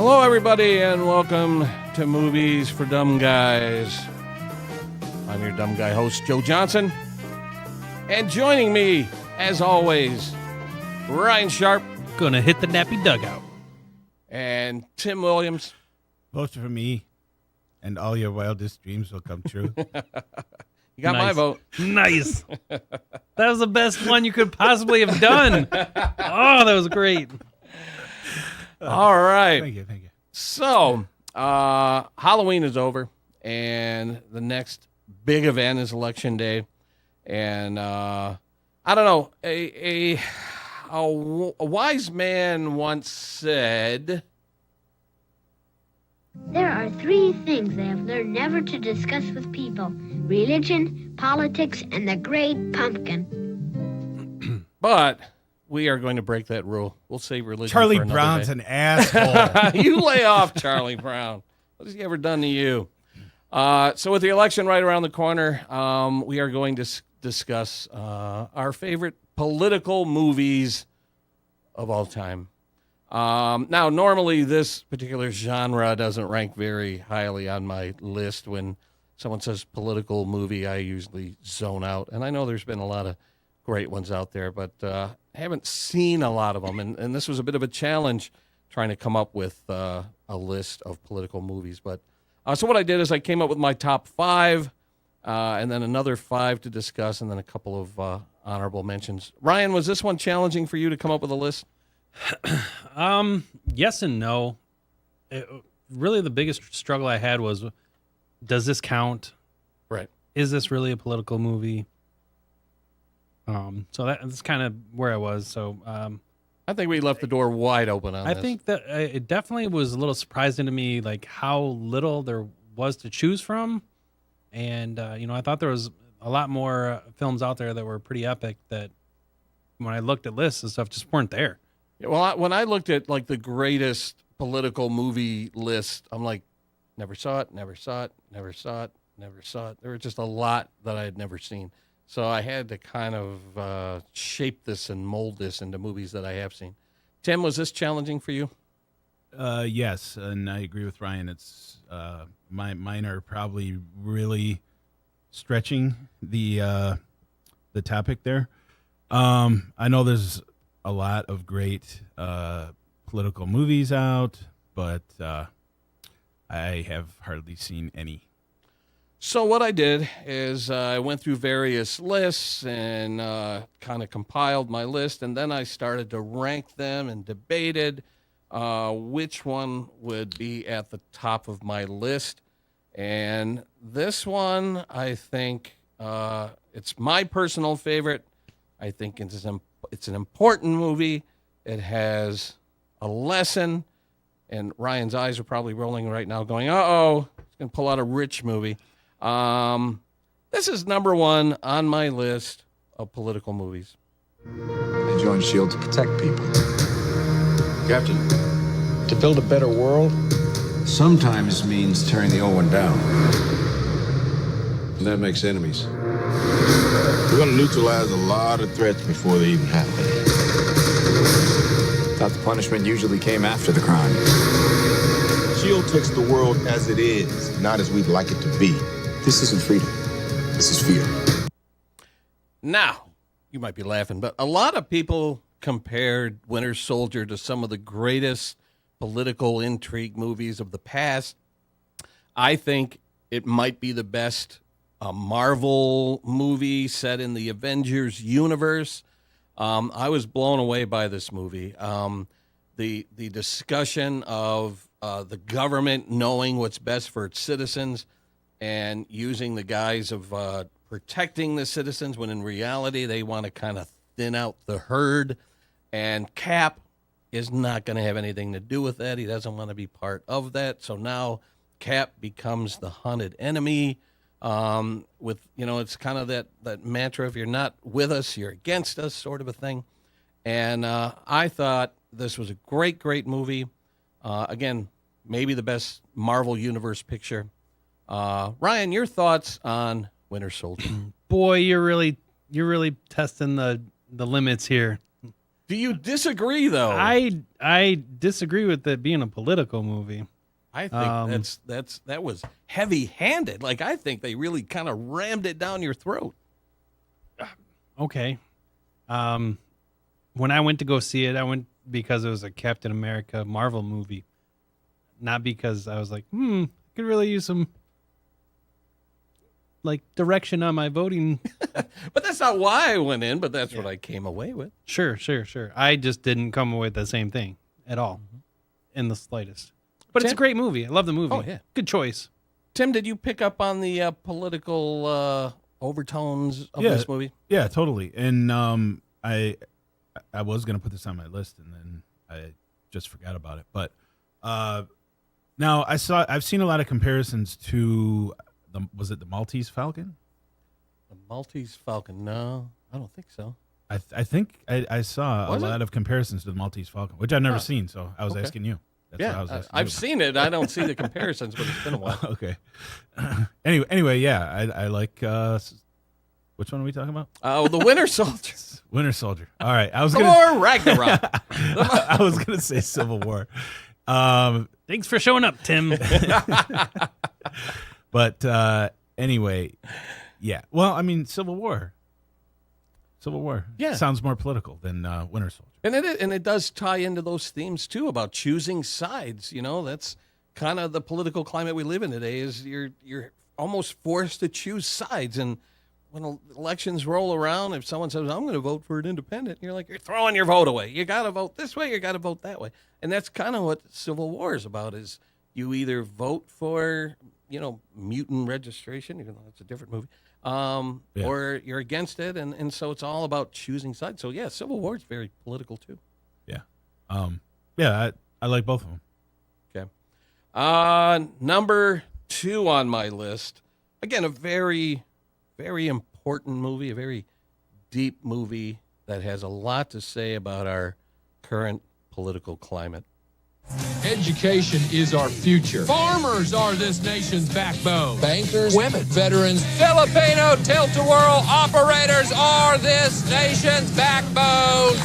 Hello, everybody, and welcome to Movies for Dumb Guys. I'm your dumb guy host, Joe Johnson. And joining me, as always, Ryan Sharp. Gonna hit the nappy dugout. And Tim Williams. Vote for me, and all your wildest dreams will come true. You got my vote. Nice. That was the best one you could possibly have done. Oh, that was great. All right. Thank you. So, Halloween is over, and the next big event is Election Day. And I don't know, a wise man once said, "There are three things I have learned never to discuss with people: religion, politics, and the great pumpkin." But we are going to break that rule. We'll save religion Charlie for another Brown's day. an asshole. You lay off, Charlie Brown. What has he ever done to you? So with the election right around the corner, we are going to discuss our favorite political movies of all time. Now, normally this particular genre doesn't rank very highly on my list. When someone says political movie, I usually zone out. And I know there's been a lot of great ones out there, but I haven't seen a lot of them. And this was a bit of a challenge trying to come up with a list of political movies. But so what I did is I came up with my top five, and then another five to discuss, and then a couple of honorable mentions. Ryan, was this one challenging for you to come up with a list? Yes and no. Really, the biggest struggle I had was, does this count? Right. Is this really a political movie? So that's kind of where I was. So I think we left the door wide open on I this. think that it definitely was a little surprising to me, like how little there was to choose from. And, I thought there was a lot more films out there that were pretty epic that when I looked at lists and stuff just weren't there. Yeah, well, when I looked at like the greatest political movie list, I'm like, never saw it, never saw it, never saw it, never saw it. There were just a lot that I had never seen. So I had to kind of shape this and mold this into movies that I have seen. Tim, was this challenging for you? Yes, and I agree with Ryan. It's mine are probably really stretching the topic there. I know there's a lot of great political movies out, but I have hardly seen any. So what I did is I went through various lists and kind of compiled my list, and then I started to rank them and debated which one would be at the top of my list. And this one, I think it's my personal favorite. I think it's an important movie. It has a lesson, and Ryan's eyes are probably rolling right now going, uh-oh, he's going to pull out a rich movie. This is number one on my list of political movies. I joined S.H.I.E.L.D. to protect people. Captain, to build a better world sometimes means tearing the old one down. And that makes enemies. We're going to neutralize a lot of threats before they even happen. Thought the punishment usually came after the crime. S.H.I.E.L.D. takes the world as it is, not as we'd like it to be. This isn't freedom. This is fear. Now, you might be laughing, but a lot of people compared Winter Soldier to some of the greatest political intrigue movies of the past. I think it might be the best Marvel movie set in the Avengers universe. I was blown away by this movie. The discussion of the government knowing what's best for its citizens and using the guise of protecting the citizens when in reality they want to kind of thin out the herd. And Cap is not going to have anything to do with that. He doesn't want to be part of that. So now Cap becomes the hunted enemy. It's kind of that mantra, if you're not with us, you're against us, sort of a thing. And I thought this was a great movie. Again, maybe the best Marvel Universe picture. Ryan, your thoughts on Winter Soldier? Boy, you're really testing the limits here. Do Do you disagree, though? I disagree with it being a political movie. I think that was heavy-handed. Like, I think they really kind of rammed it down your throat. Okay. When I went to go see it, I went because it was a Captain America Marvel movie, not because I was like, I could really use some like direction on my voting. But that's not why I went in, but that's what I came away with. Sure. I just didn't come away with the same thing at all, in the slightest. But it's a great movie. I love the movie. Oh, yeah. Good choice. Tim, did you pick up on the political overtones of this movie? Yeah, totally. And I was going to put this on my list, and then I just forgot about it. But now I've seen a lot of comparisons to was it the Maltese Falcon? The Maltese Falcon? No, I don't think so. I think I saw a lot of comparisons to the Maltese Falcon, which I've never seen. So I was asking you. That's what I was asking I've you seen it. I don't see the comparisons, but it's been a while. Okay. Anyway, yeah, I like. Which one are we talking about? Oh, the Winter Soldier. Winter Soldier. All right, I was Thor Ragnarok. I was gonna say Civil War. Thanks for showing up, Tim. But anyway, yeah. Well, I mean, Civil War. Yeah. Sounds more political than Winter Soldier. And it does tie into those themes too about choosing sides. You know, that's kind of the political climate we live in today. Is you're almost forced to choose sides, and when elections roll around, if someone says, I'm going to vote for an independent, you're like, you're throwing your vote away. You got to vote this way, you got to vote that way. And that's kind of what Civil War is about, is you either vote for, mutant registration, even though it's a different movie, or you're against it. And so it's all about choosing sides. So, yeah, Civil War is very political, too. Yeah. I like both of them. Okay. Number 2 on my list, again, a very, very important movie, a very deep movie that has a lot to say about our current political climate. Education is our future. Farmers are this nation's backbone. Bankers, women, veterans, Filipino tilt-a-whirl operators are this nation's backbone.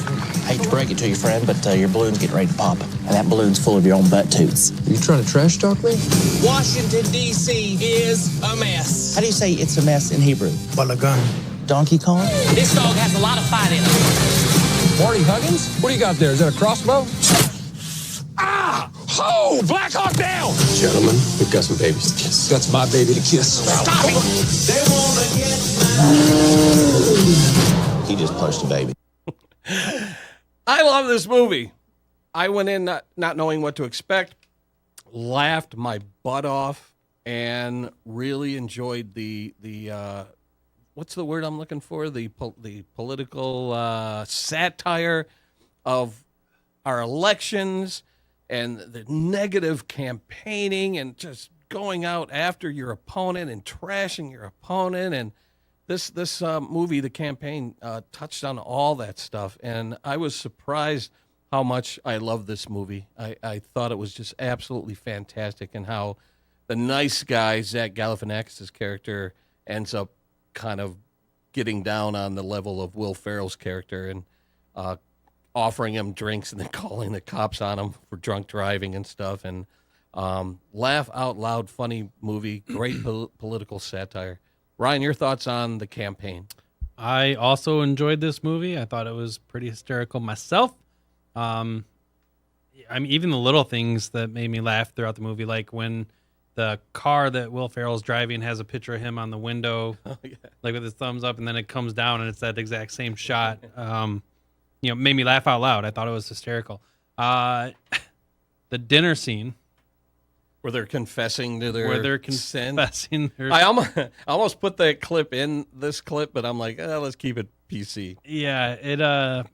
I hate to break it to you, friend, but your balloon's getting ready to pop. And that balloon's full of your own butt toots. Are you trying to trash talk me? Washington, D.C. is a mess. How do you say it's a mess in Hebrew? Balagan. Donkey Kong? This dog has a lot of fight in him. Marty Huggins? What do you got there? Is that a crossbow? Ah! Ho! Black Hawk down! Gentlemen, we've got some babies to kiss. That's my baby to kiss. Stop it! He just punched a baby. I love this movie. I went in not knowing what to expect, laughed my butt off, and really enjoyed the what's the word I'm looking for? The political satire of our elections and the negative campaigning and just going out after your opponent and trashing your opponent. And this movie, The Campaign, touched on all that stuff. And I was surprised how much I love this movie. I thought it was just absolutely fantastic, and how the nice guy, Zach Galifianakis' character, ends up kind of getting down on the level of Will Ferrell's character and offering him drinks and then calling the cops on him for drunk driving and stuff. And laugh out loud, funny movie, great political satire. Ryan, your thoughts on The Campaign? I also enjoyed this movie. I thought it was pretty hysterical myself. I mean, even the little things that made me laugh throughout the movie, like when the car that Will Ferrell's driving has a picture of him on the window, like with his thumbs up, and then it comes down and it's that exact same shot. Made me laugh out loud. I thought it was hysterical. The dinner scene Where they're confessing to their sin. I almost put that clip in this clip, but I'm like, let's keep it PC. Yeah, it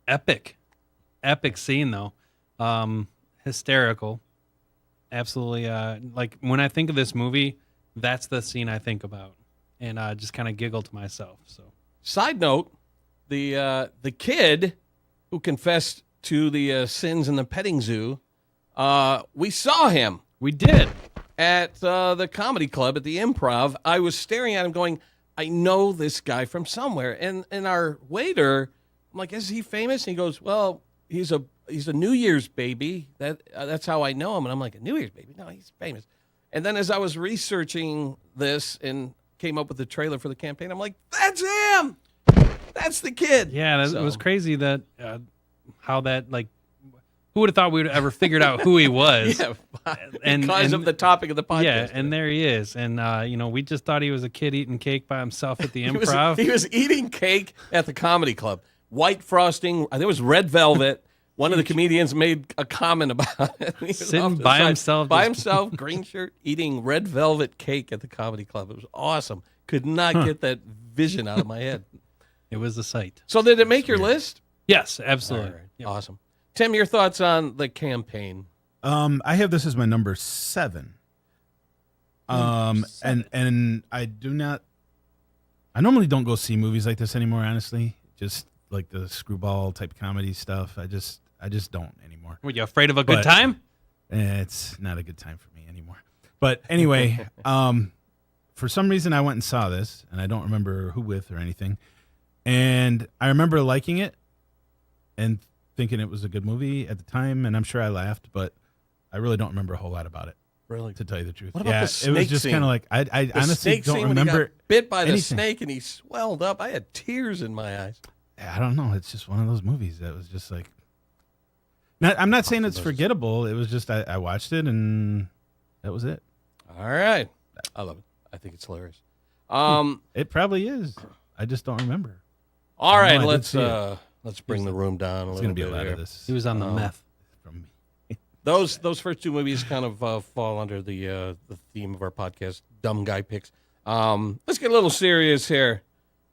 epic scene though. Hysterical. Absolutely. Like when I think of this movie, that's the scene I think about, and just kind of giggle to myself. So, side note, the kid who confessed to the sins in the petting zoo, we saw him. We did at the comedy club at the Improv. I was staring at him, going, I know this guy from somewhere, and our waiter I'm like, is he famous? And he goes, well, he's a New Year's baby. That's how I know him. And I'm like, a New Year's baby? No, he's famous. And then as I was researching this and came up with the trailer for the campaign, I'm like, that's him. That's the kid. Yeah, it was crazy that how that, like, who would have thought we would have ever figured out who he was? Yeah, because of the topic of the podcast. Yeah, and there he is. And, we just thought he was a kid eating cake by himself at the Improv. He was eating cake at the comedy club. White frosting. I think it was red velvet. One of the comedians made a comment about it. He was Sitting by himself. By himself, green shirt, eating red velvet cake at the comedy club. It was awesome. Could not get that vision out of my head. It was a sight. So did it make your list? Yes, absolutely. All right. Yep. Awesome. Tim, your thoughts on the campaign? I have this as my number 7. And I normally don't go see movies like this anymore, honestly. Just like the screwball type comedy stuff. I just don't anymore. Were you afraid of a good time? It's not a good time for me anymore. But anyway, for some reason I went and saw this, and I don't remember who with or anything. And I remember liking it and thinking it was a good movie at the time, and I'm sure I laughed, but I really don't remember a whole lot about it. Really? To tell you the truth. What about the snake it was just kind of like I honestly don't remember. When he got bit by the anything. snake and he swelled up. I had tears in my eyes. I don't know. It's just one of those movies that was just like. I'm not saying it's forgettable. It was just I watched it and that was it. All right, I love it. I think it's hilarious. It probably is. I just don't remember. All right, let's bring the room down a It's little going to be bit a lot here. of this. He was on the meth. From me. Those first two movies kind of fall under the theme of our podcast, dumb guy picks. Let's get a little serious here.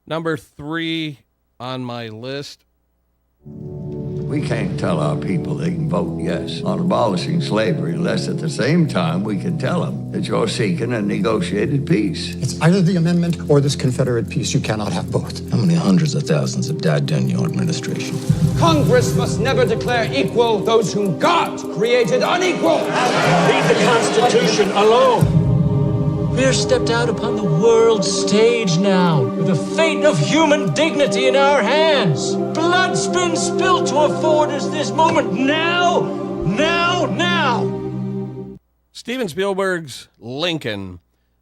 Number 3 on my list. We can't tell our people they can vote yes on abolishing slavery unless at the same time we can tell them that you're seeking a negotiated peace. It's either the amendment or this Confederate peace. You cannot have both. How many hundreds of thousands have died during your administration? Congress must never declare equal those whom God created unequal. Leave the Constitution alone. We're stepped out upon the world stage now, with the fate of human dignity in our hands. Blood's been spilled to afford us this moment now. Steven Spielberg's Lincoln.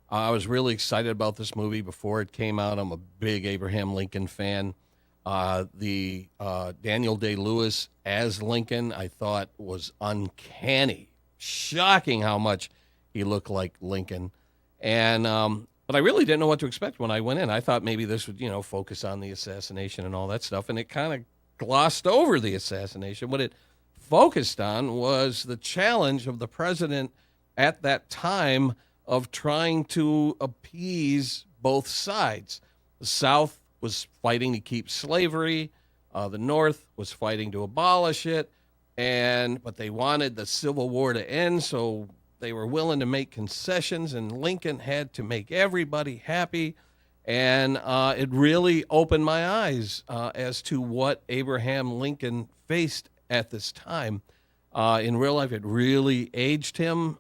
I was really excited about this movie before it came out. I'm a big Abraham Lincoln fan. The Daniel Day-Lewis as Lincoln, I thought was uncanny. Shocking how much he looked like Lincoln. And but I really didn't know what to expect when I went in. I thought maybe this would, focus on the assassination and all that stuff, and it kind of glossed over the assassination. What it focused on was the challenge of the president at that time of trying to appease both sides. The South was fighting to keep slavery. The North was fighting to abolish it, but they wanted the Civil War to end, so they were willing to make concessions, and Lincoln had to make everybody happy. And it really opened my eyes as to what Abraham Lincoln faced at this time. In real life, it really aged him,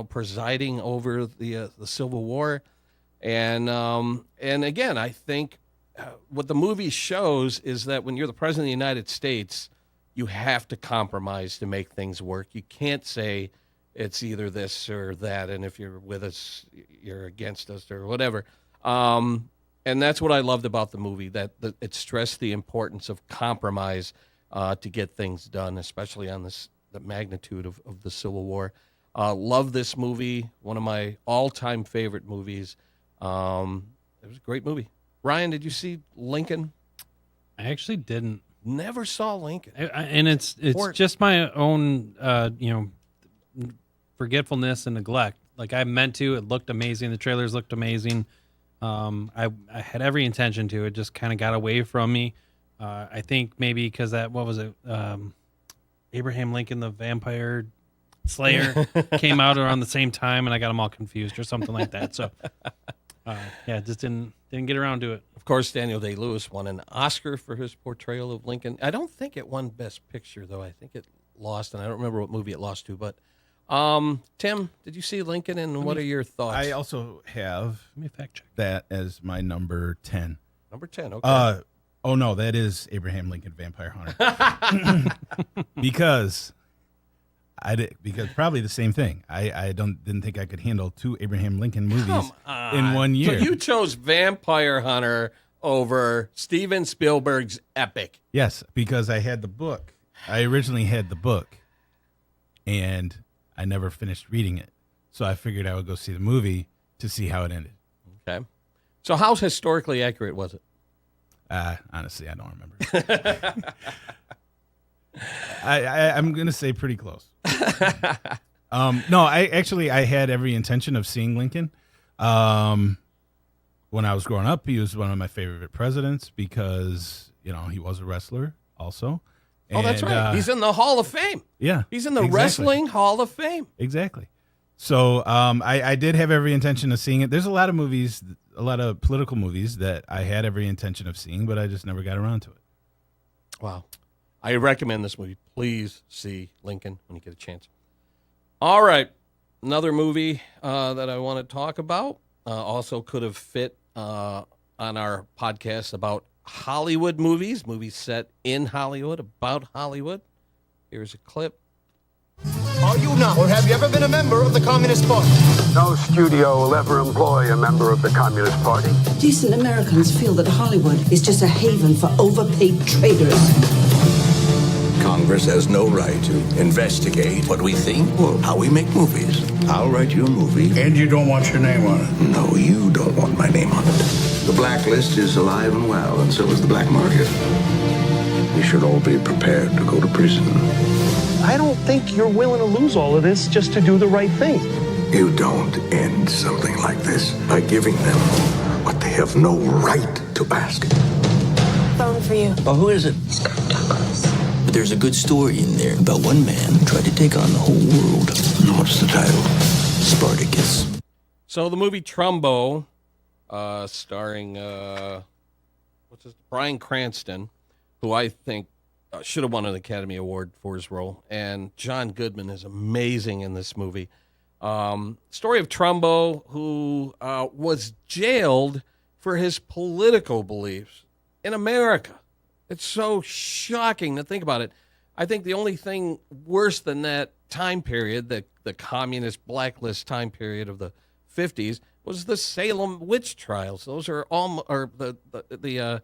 presiding over the Civil War. And again, I think what the movie shows is that when you're the president of the United States, you have to compromise to make things work. You can't say it's either this or that, and if you're with us, you're against us or whatever. And that's what I loved about the movie, that it stressed the importance of compromise to get things done, especially on the magnitude of the Civil War. Love this movie, one of my all-time favorite movies. It was a great movie. Ryan, did you see Lincoln? I actually didn't. Never saw Lincoln. And it's just my own, forgetfulness and neglect. Like, I meant to. It looked amazing. The trailers looked amazing. I had every intention to. It just kind of got away from me. I think maybe because what was it? Abraham Lincoln, the Vampire Slayer, came out around the same time, and I got them all confused or something like that. So, just didn't get around to it. Of course, Daniel Day-Lewis won an Oscar for his portrayal of Lincoln. I don't think it won Best Picture, though. I think it lost, and I don't remember what movie it lost to. But Tim, did you see Lincoln, and what are your thoughts? I also have Let me fact check that as my number 10. Number 10, okay. Oh no, that is Abraham Lincoln Vampire Hunter. because probably the same thing. I didn't think I could handle 2 Abraham Lincoln movies in 1 year. So you chose Vampire Hunter over Steven Spielberg's epic. Yes, because I had the book. I originally had the book, and I never finished reading it. So I figured I would go see the movie to see how it ended. Okay. So how historically accurate was it? Honestly, I don't remember. I'm going to say pretty close. No, I had every intention of seeing Lincoln. When I was growing up, he was one of my favorite presidents because, he was a wrestler also. Oh, that's right. He's in the Hall of Fame. Yeah. He's in the Wrestling Hall of Fame. Exactly. So I did have every intention of seeing it. There's a lot of movies, a lot of political movies that I had every intention of seeing, but I just never got around to it. Wow. I recommend this movie. Please see Lincoln when you get a chance. All right. Another movie that I want to talk about also could have fit on our podcast about Hollywood movies set in Hollywood, about Hollywood. Here's a clip. Are you not, or have you ever been a member of the Communist Party? No studio will ever employ a member of the Communist Party. Decent Americans feel that Hollywood is just a haven for overpaid traders. Congress has no right to investigate what we think or how we make movies. I'll write you a movie. And you don't want your name on it? No, you don't want my name on it. The blacklist is alive and well, and so is the black market. We should all be prepared to go to prison. I don't think you're willing to lose all of this just to do the right thing. You don't end something like this by giving them what they have no right to ask. Phone for you. Oh, who is it? But there's a good story in there about one man who tried to take on the whole world. What's the title? Spartacus. So the movie Trumbo, starring Bryan Cranston, who I think should have won an Academy Award for his role, and John Goodman is amazing in this movie. Story of Trumbo, who was jailed for his political beliefs in America. It's so shocking to think about it. I think the only thing worse than that time period, the communist blacklist time period of the 50s, was the Salem witch trials. Those are all, or the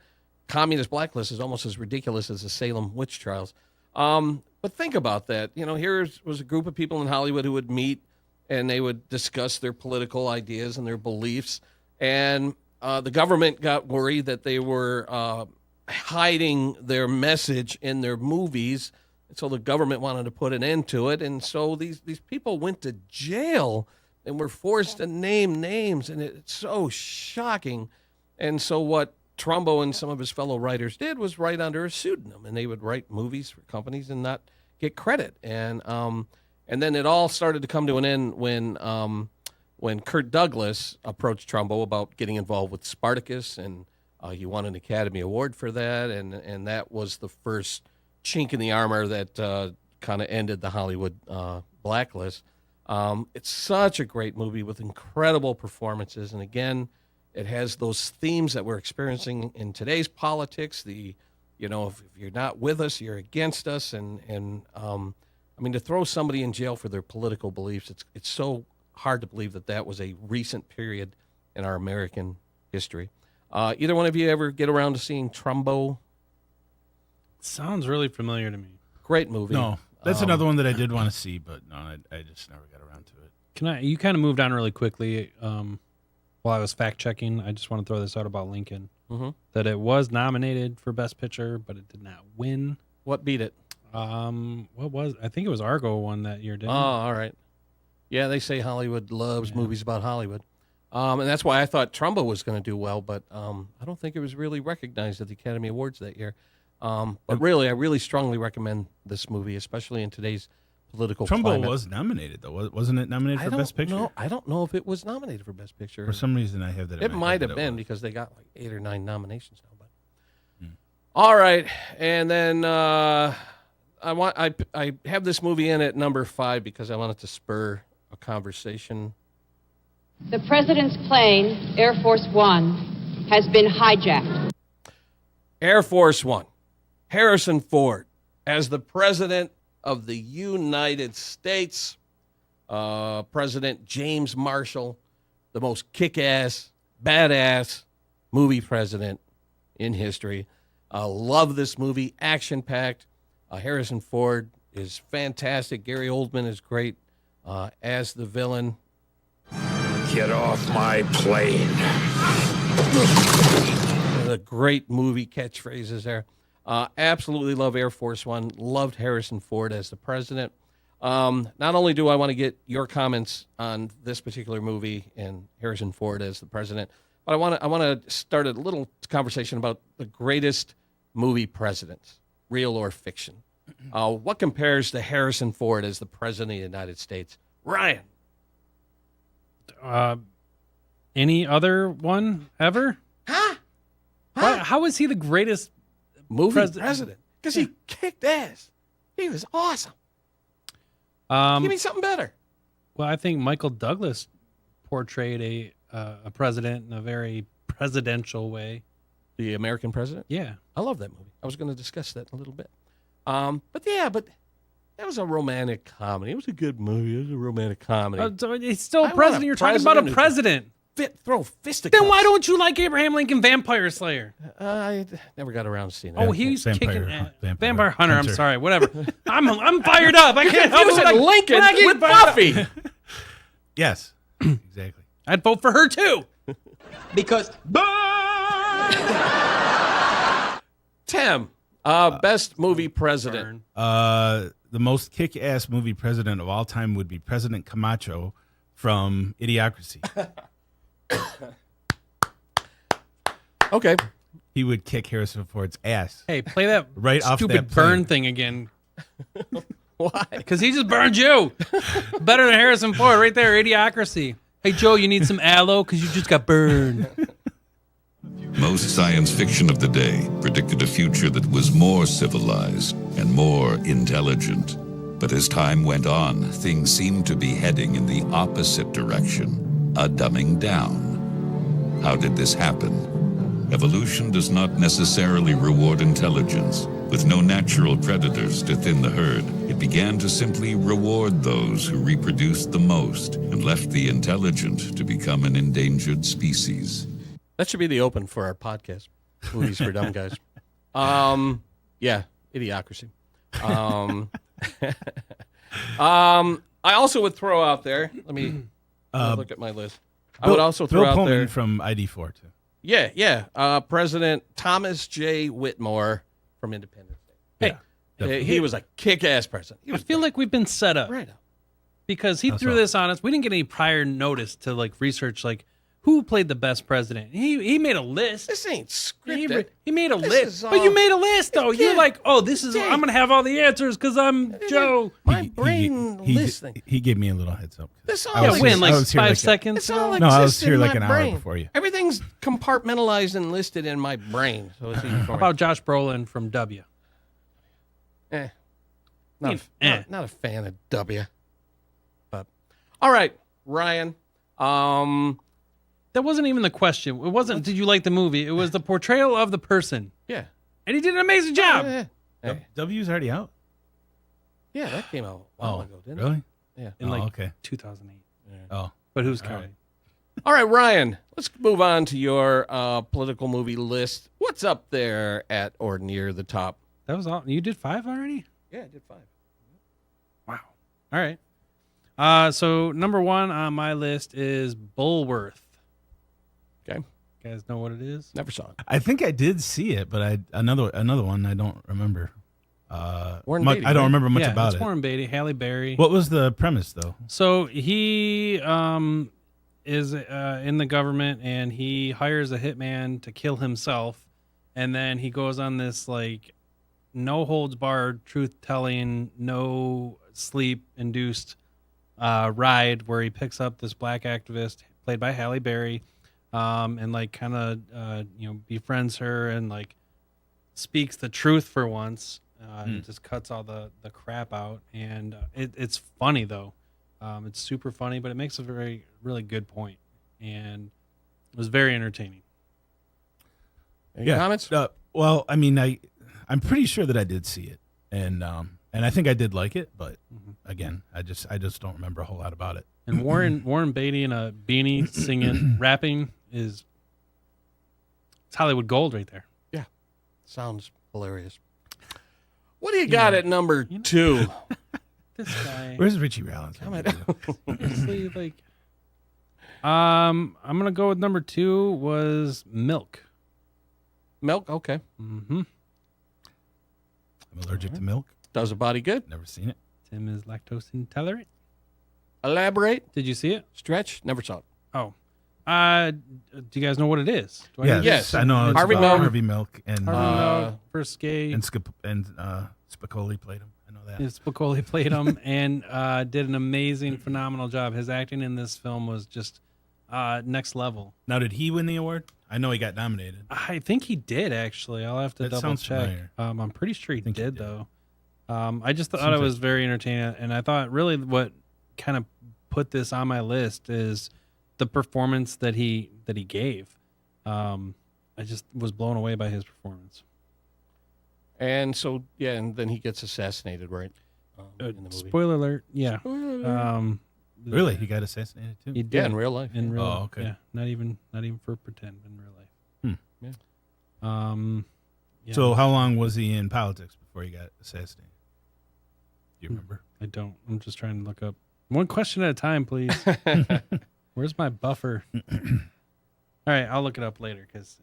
communist blacklist is almost as ridiculous as the Salem witch trials. But think about that. Here was a group of people in Hollywood who would meet and they would discuss their political ideas and their beliefs. And the government got worried that they were hiding their message in their movies. And so the government wanted to put an end to it. And so these people went to jail and were forced to name names. And it's so shocking. And so what Trumbo and some of his fellow writers did was write under a pseudonym, and they would write movies for companies and not get credit. And then it all started to come to an end when Kirk Douglas approached Trumbo about getting involved with Spartacus, and he won an Academy Award for that, and that was the first chink in the armor that kind of ended the Hollywood blacklist. It's such a great movie with incredible performances, and again, it has those themes that we're experiencing in today's politics. If you're not with us, you're against us. And to throw somebody in jail for their political beliefs, it's so hard to believe that was a recent period in our American history. Either one of you ever get around to seeing Trumbo? Sounds really familiar to me. Great movie. No, that's another one that I did want to see, but no, I just never got around to it. You kind of moved on really quickly. While I was fact-checking, I just want to throw this out about Lincoln, that it was nominated for Best Picture, but it did not win. What beat it? I think it was Argo won that year, didn't it? Oh, all right. Yeah, they say Hollywood loves movies about Hollywood. And that's why I thought Trumbo was going to do well, but I don't think it was really recognized at the Academy Awards that year. But really, I really strongly recommend this movie, especially in today's political climate. Trumbo was nominated, though. Wasn't it nominated for Best Picture? I don't know if it was nominated for Best Picture. For some reason, I have that. It might have been because they got like 8 or 9 nominations now. But all right, and then I have this movie in at number 5 because I wanted to spur a conversation. The president's plane, Air Force One, has been hijacked. Air Force One, Harrison Ford as the President of the United States. President James Marshall, the most kick-ass, badass movie president in history. Love this movie, action-packed. Harrison Ford is fantastic. Gary Oldman is great as the villain. Get off my plane. The great movie catchphrases there. Absolutely love Air Force One. Loved Harrison Ford as the president. Not only do I want to get your comments on this particular movie and Harrison Ford as the president, but I want to start a little conversation about the greatest movie presidents, real or fiction. What compares to Harrison Ford as the president of the United States? Ryan. Any other one ever? Huh? How is he the greatest movie president? Because he kicked ass. He was awesome. Give me something better. Well, I think Michael Douglas portrayed a president in a very presidential way. The American president? Yeah. I love that movie. I was going to discuss that in a little bit. But that was a romantic comedy. It was a good movie. It was a romantic comedy. He's still a president. You're talking about a president. Throw fisticuffs. Then why don't you like Abraham Lincoln Vampire Slayer? I never got around to seeing that. Oh, he's Vampire Hunter. I'm sorry. Whatever. I'm fired up. I can't help it. Lincoln with Buffy. Yes, exactly. I'd vote for her too. Because Tim, best movie president. The most kick-ass movie president of all time would be President Camacho from Idiocracy. Okay. He would kick Harrison Ford's ass. Hey, play that right off stupid that plane. burn thing again. Why? Because he just burned you. Better than Harrison Ford right there, Idiocracy. Hey, Joe, you need some aloe because you just got burned. Most science fiction of the day predicted a future that was more civilized and more intelligent. But as time went on, things seemed to be heading in the opposite direction, a dumbing down. How did this happen? Evolution does not necessarily reward intelligence. With no natural predators to thin the herd, it began to simply reward those who reproduced the most and left the intelligent to become an endangered species. That should be the open for our podcast, Movies for Dumb Guys. Yeah, Idiocracy. I also would throw out there, let me look at my list. I would also throw Bill out Pullman there from ID4 too. Yeah. President Thomas J. Whitmore from Independence Day. Hey, he was a kick-ass president. I feel like we've been set up. Right. Because he threw this on us. We didn't get any prior notice to research who played the best president. He made a list. This ain't scripted. He made a list. But you made a list, though. You're like, I'm going to have all the answers because I'm Joe. My brain listening. He gave me a little heads up. This all win 5 seconds. It's all I was here in an my hour brain. before you. Everything's compartmentalized and listed in my brain. So it's easy for How about Josh Brolin from W? Not a fan of W. But all right, Ryan. That wasn't even the question. It wasn't, did you like the movie? It was the portrayal of the person. Yeah. And he did an amazing job. W's already out? Yeah, that came out a while ago, didn't it? Really? Yeah. In 2008. Yeah. Oh. But who's counting? All right, Ryan, let's move on to your political movie list. What's up there at or near the top? That was all. You did 5 already? Yeah, I did 5. Wow. All right. So number 1 on my list is Bulworth. Okay. You guys know what it is? Never saw it. I think I did see it, but another one I don't remember. Warren much, Beatty, I don't right? remember much about it's it. Warren Beatty, Halle Berry. What was the premise, though? So he is in the government, and he hires a hitman to kill himself, and then he goes on this no holds barred, truth telling, no sleep induced ride where he picks up this black activist played by Halle Berry, and kind of befriends her and speaks the truth for once. And just cuts all the crap out, and it's funny though. It's super funny, but it makes a really good point, and it was very entertaining. Any comments? Well, I mean, I'm pretty sure that I did see it, and I think I did like it, but again, I just don't remember a whole lot about it. And Warren Beatty in a beanie singing, rapping it's Hollywood gold right there. Yeah, sounds hilarious. What do you got at number 2? This guy. Where's Richie Valens? Honestly, like, I'm gonna go with number 2 was Milk. Milk, okay. Mm-hmm. I'm allergic to milk. Does a body good. Never seen it. Tim is lactose intolerant. Elaborate. Did you see it? Stretch. Never saw it. Oh. Do you guys know what it is? Do Yes, Yes. I know. It's Harvey about Milk. Harvey Milk and First Gay. and Spicoli played him. I know that. Spicoli played him and did an amazing, phenomenal job. His acting in this film was just next level. Now, did he win the award? I know he got nominated. I think he did, actually. I'll have to That double sounds check. familiar. I'm pretty sure he did, though. I just thought Seems it was like- very entertaining, and I thought really what kind of put this on my list is the performance that he gave. I just was blown away by his performance. And so, yeah, and then he gets assassinated, right? In the movie. Spoiler alert. Yeah. Spoiler alert. Really, he got assassinated too. He did. Yeah, in real life. In real Oh, life. okay. Yeah. Not even for pretend. In real life. Hmm. Yeah. So, how long was he in politics before he got assassinated? Do you remember? I don't. I'm just trying to look up. One question at a time, please. Where's my buffer? All right, I'll look it up later because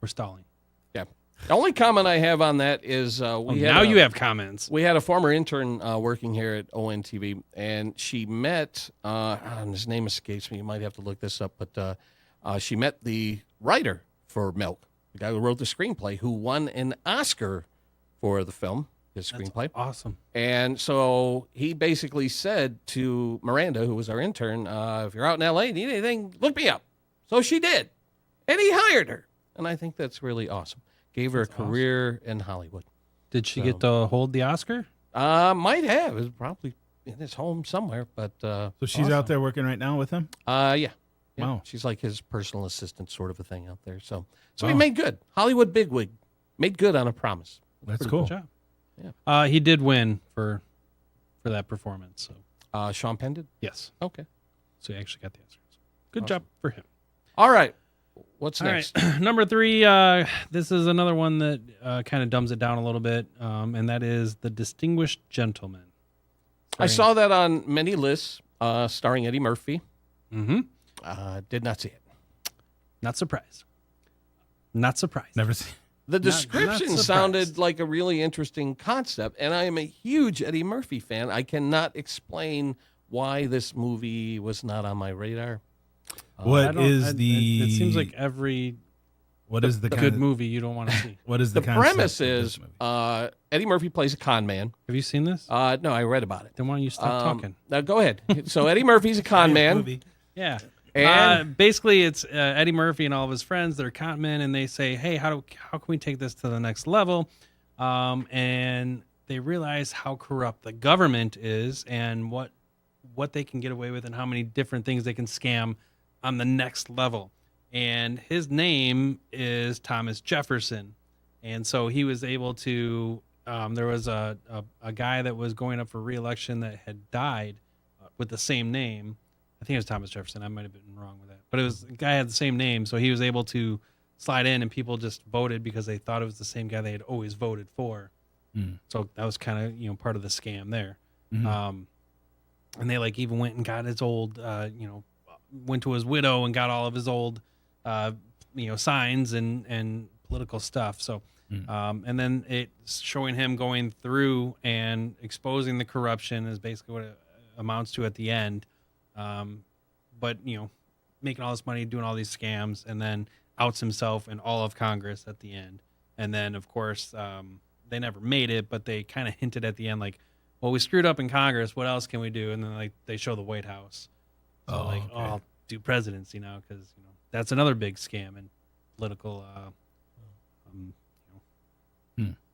we're stalling. Yeah. The only comment I have on that is you have comments. We had a former intern working here at ONTV, and she met, and his name escapes me. You might have to look this up, but she met the writer for Milk, the guy who wrote the screenplay, who won an Oscar for the film, his screenplay. Awesome. And so he basically said to Miranda, who was our intern, if you're out in L.A., need anything, look me up. So she did, and he hired her. And I think that's really awesome. Gave her a career in Hollywood. Did she get to hold the Oscar? Might have. It was probably in his home somewhere. But So she's out there working right now with him? Yeah. Wow. She's like his personal assistant sort of a thing out there. So Wow. he made good. Hollywood bigwig. Made good on a promise. That's Pretty cool. Good job. Yeah. He did win for that performance. So Sean Penn did? yes. Okay. So he actually got the Oscars. Good Awesome. job for him. All right. What's All next? right. Number 3, this is another one that kind of dumbs it down a little bit, and that is The Distinguished Gentleman. I saw that on many lists, starring Eddie Murphy. Mm-hmm. Did not see it. Not surprised. Not surprised. Never seen. The Not description surprised. sounded like a really interesting concept, and I am a huge Eddie Murphy fan. I cannot explain why this movie was not on my radar. What is the? It seems like every What is the good movie you don't want to see. What is the The concept premise of is this movie? Eddie Murphy plays a con man. Have you seen this? No, I read about it. Then why don't you stop talking? Now go ahead. So Eddie Murphy's a con man. Movie. Yeah. And Basically, it's Eddie Murphy and all of his friends. They're con men, and they say, "Hey, how can we take this to the next level?" And they realize how corrupt the government is, and what they can get away with, and how many different things they can scam on the next level. And his name is Thomas Jefferson, and so he was able to. There was a guy that was going up for re-election that had died with the same name. I think it was Thomas Jefferson. I might have been wrong with that. But it was a guy had the same name, so he was able to slide in, and people just voted because they thought it was the same guy they had always voted for. Mm. So that was kind of, part of the scam there. Mhm. And they even went and got his old, went to his widow and got all of his old, signs and political stuff. So, and then it's showing him going through and exposing the corruption is basically what it amounts to at the end. But making all this money, doing all these scams, and then outs himself and all of Congress at the end. And then, of course, they never made it, but they kind of hinted at the end, well, we screwed up in Congress. What else can we do? And then they show the White House. So okay. I'll do presidency now because that's another big scam and political.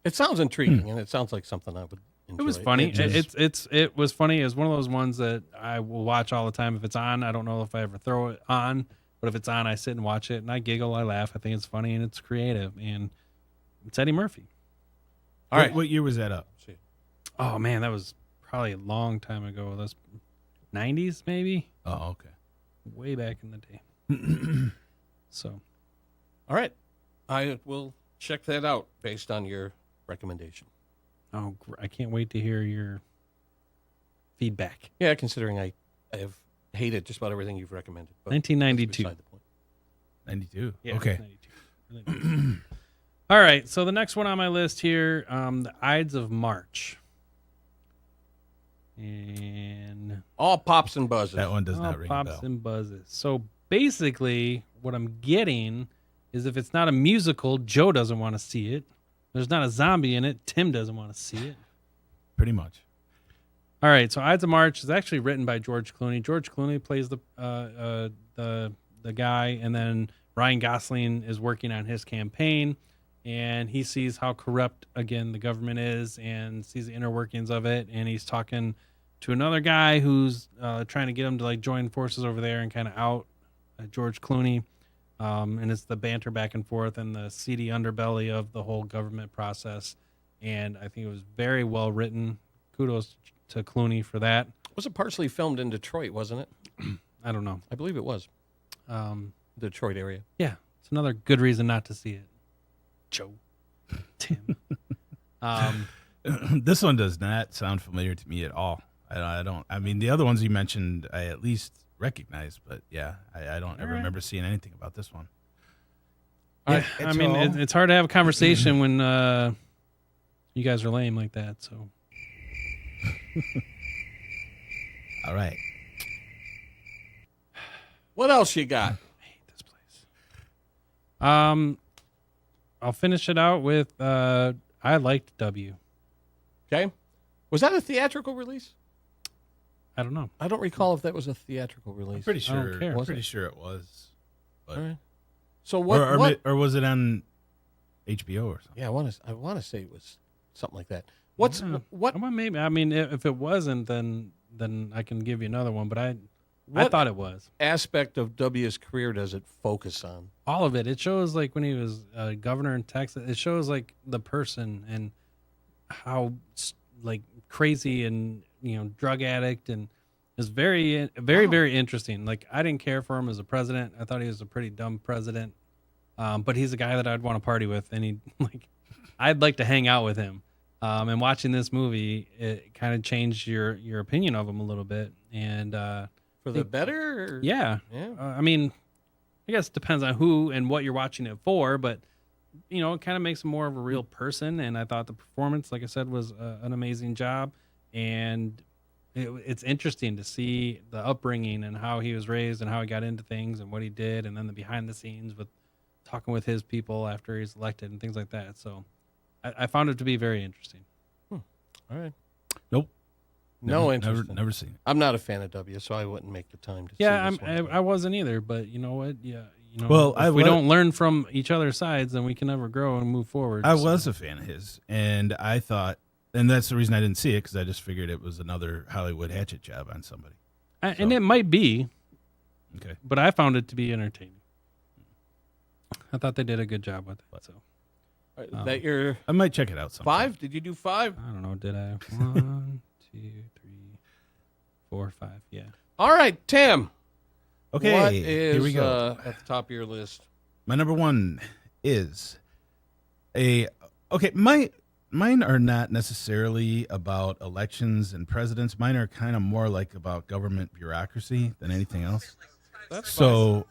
it sounds intriguing, and it sounds like something I would enjoy. It was funny. It It was funny. It's one of those ones that I will watch all the time. If it's on, I don't know if I ever throw it on, but if it's on, I sit and watch it and I giggle, I laugh. I think it's funny and it's creative. And It's Eddie Murphy. All right. What year was that up? Oh man, that was probably a long time ago. That's 90s maybe. Oh, okay. Way back in the day. So, all right. I will check that out based on your recommendation. Oh, I can't wait to hear your feedback. Yeah, considering I have hated just about everything you've recommended. But 1992. that's beside the point. 92. Yeah, Okay. 92. All right, so the next one on my list here, the Ides of March. And all pops and buzzes. That one does not ring a bell. Pops and buzzes. So basically, what I'm getting is if it's not a musical, Joe doesn't want to see it. There's not a zombie in it, Tim doesn't want to see it. Pretty much. All right, so Ides of March is actually written by George Clooney. George Clooney plays the guy, and then Ryan Gosling is working on his campaign, and he sees how corrupt, again, the government is and sees the inner workings of it, and he's talking to another guy who's trying to get him to like join forces over there and kind of out George Clooney. And it's the banter back and forth and the seedy underbelly of the whole government process. And I think it was very well written. Kudos to Clooney for that. Was it partially filmed in Detroit, wasn't it? I don't know. I believe it was. Detroit area. Yeah. It's another good reason not to see it. Joe. Tim. This one does not sound familiar to me at all. I mean, the other ones you mentioned, I at least recognize, but yeah, I don't ever remember seeing anything about this one. Yeah, I mean, it's hard to have a conversation when you guys are lame like that. So, all right. What else you got? I hate this place. I'll finish it out with I liked W. Okay, was that a theatrical release? I don't know. I don't recall if that was a theatrical release. I'm pretty sure. care. Pretty sure it was. But, all right. So what? Or was it on HBO or something? Yeah, I want to say it was something like that. What? Well, maybe. I mean, if it wasn't, then I can give you another one. But I thought it was. Aspect of W's career does it focus on? All of it. It shows like when he was governor in Texas. It shows like the person and how like crazy and drug addict, and it's very very interesting. Like I didn't care for him as a president. I thought he was a pretty dumb president. But he's a guy that I'd want to party with, and I'd like to hang out with him. And watching this movie, it kind of changed your opinion of him a little bit. And for the better? Yeah. I mean, I guess it depends on who and what you're watching it for, but it kind of makes him more of a real person. And I thought the performance, like I said, was an amazing job. And it's interesting to see the upbringing and how he was raised and how he got into things and what he did, and then the behind the scenes with talking with his people after he's elected and things like that. So I found it to be very interesting. All right. Nope. No interest. Never seen it. I'm not a fan of W, so I wouldn't make the time to see Yeah, this one. I wasn't either, but you know what? Yeah. Well, if we don't learn from each other's sides, then we can never grow and move forward. I was a fan of his, and I thought, and that's the reason I didn't see it, because I just figured it was another Hollywood hatchet job on somebody. And it might be. Okay. But I found it to be entertaining. I thought they did a good job with it. So, that your I might check it out sometime. 5? Did you do 5? I don't know. Did I? 1, 2, 3, 4, 5. Yeah. All right, Tim. Okay, what is here we go. At the top of your list? My number one is mine are not necessarily about elections and presidents. Mine are kind of more like about government bureaucracy than anything else. So